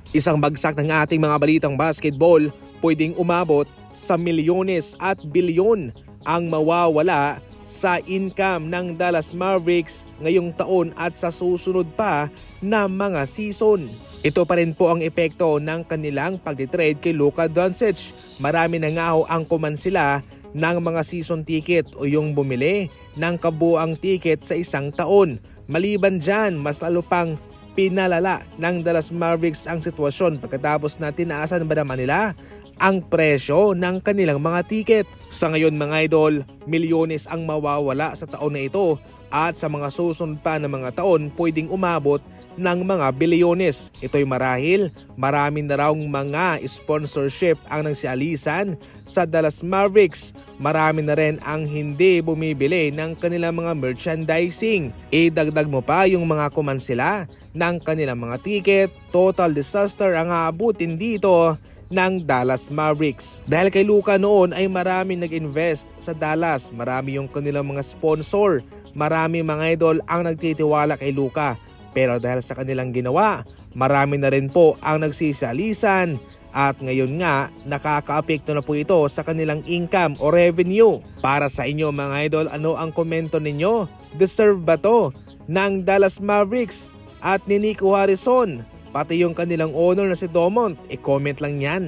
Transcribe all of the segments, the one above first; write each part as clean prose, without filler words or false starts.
Isang bagsak ng ating mga balitang basketball, pwedeng umabot sa milyones at bilyon ang mawawala sa income ng Dallas Mavericks ngayong taon at sa susunod pa na mga season. Ito pa rin po ang epekto ng kanilang pagtitrade kay Luka Doncic. Marami na nga ang kumansila ng mga season ticket o yung bumili ng kabuang ticket sa isang taon. Maliban dyan, mas lalo pang pinalala ng Dallas Mavericks ang sitwasyon pagkatapos na tinaasan ba naman nila ang presyo ng kanilang mga tiket. Sa ngayon mga idol, milyones ang mawawala sa taon na ito at sa mga susunod pa na mga taon pwedeng umabot ng mga bilyones. Ito'y marahil marami na raw mga sponsorship ang nagsialisan sa Dallas Mavericks. Marami na rin ang hindi bumibili ng kanilang mga merchandising. Idagdag mo pa yung mga kumansila ng kanilang mga tiket. Total disaster ang aabutin dito ng Dallas Mavericks. Dahil kay Luka noon ay marami nag-invest sa Dallas. Marami yung kanilang mga sponsor. Marami mga idol ang nagtitiwala kay Luka. Pero dahil sa kanilang ginawa, marami na rin po ang nagsisalisan at ngayon nga nakakaapekto na po ito sa kanilang income o revenue. Para sa inyo mga idol, ano ang komento ninyo? Deserve ba to ng Dallas Mavericks at ni Nico Harrison? Pati yung kanilang owner na si Domont, i-comment lang yan.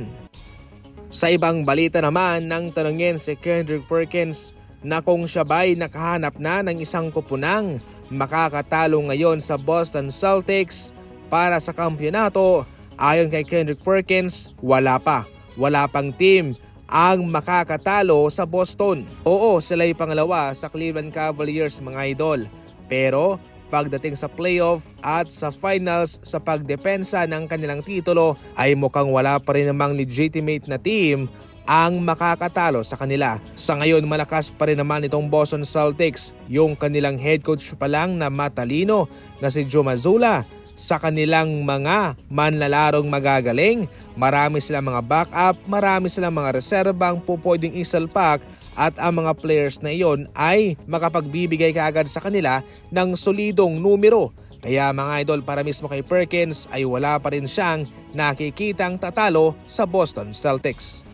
Sa ibang balita naman, nang tanungin si Kendrick Perkins na kung siya ba'y nakahanap na ng isang kupunang makakatalo ngayon sa Boston Celtics para sa kampyonato, ayon kay Kendrick Perkins, wala pa. Wala pang team ang makakatalo sa Boston. Oo, sila'y pangalawa sa Cleveland Cavaliers mga idol. Pero pagdating sa playoff at sa finals sa pagdepensa ng kanilang titulo ay mukhang wala pa rin namang legitimate na team ang makakatalo sa kanila. Sa ngayon malakas pa rin naman itong Boston Celtics. Yung kanilang head coach pa lang na matalino na si Joe Mazzulla. Sa kanilang mga manlalarong magagaling, marami silang mga backup, marami silang mga reserbang pupwedeng isalpak at ang mga players na iyon ay makapagbibigay kaagad sa kanila ng solidong numero. Kaya mga idol, para mismo kay Perkins ay wala pa rin siyang nakikitang tatalo sa Boston Celtics.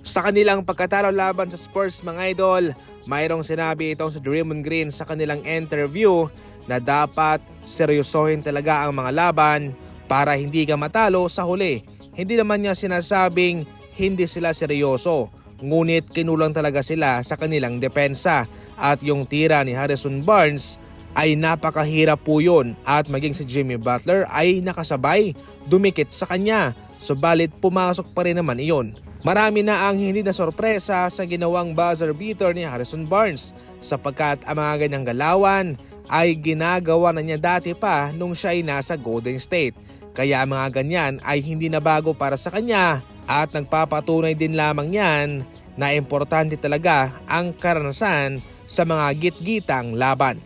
Sa kanilang pagkatalo laban sa Spurs mga idol, mayroong sinabi itong si Draymond Green sa kanilang interview na dapat seryosohin talaga ang mga laban para hindi ka matalo sa huli. Hindi naman niya sinasabing hindi sila seryoso, ngunit kinulang talaga sila sa kanilang depensa at yung tira ni Harrison Barnes ay napakahirap po yun at maging si Jimmy Butler ay nakasabay, dumikit sa kanya, subalit pumasok pa rin naman iyon. Marami na ang hindi na sorpresa sa ginawang buzzer beater ni Harrison Barnes sapagkat ang mga ganyang galawan ay ginagawa na niya dati pa nung siya ay nasa Golden State. Kaya mga ganyan ay hindi na bago para sa kanya at nagpapatunay din lamang yan na importante talaga ang karanasan sa mga gitgitang laban.